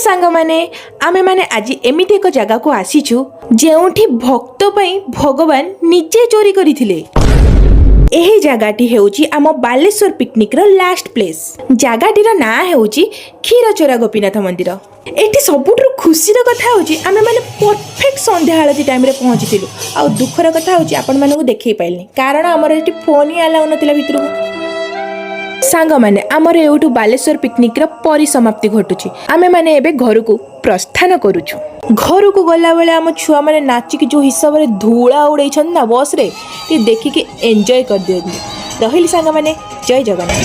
सांग माने आमे माने आज एमिति एक जगह को आसीछु जेउठी भक्त पई भगवान निजे चोरी करिथिले। एही जगाटी हेउची आम बालेश्वर पिकनिक रो लास्ट प्लेस। जगाटीर ना हेउची क्षीरचोरा गोपीनाथ मंदिर। एठी सबुठु खुशीर कथा होची आमे माने परफेक्ट संध्या आळती टाइम रे पहुंचीथिलु। आ दुखर कथा होची आपण मानकु देखै पाइलनी कारण हमर एठी फोन ही अलाउ नथिला भितरु। सांग माने आमर एउठु बालेश्वर पिकनिक रो परिसमाप्ति घटुची। आमे माने एबे घर को प्रस्थान करूछु। घर को गला बेले आम छुआ माने नाचिकी जो हिसाब रे धूला उड़ैछन ना बस रे ती देखि के एन्जॉय कर दियनि। रहिली सांग माने जय जगन्नाथ।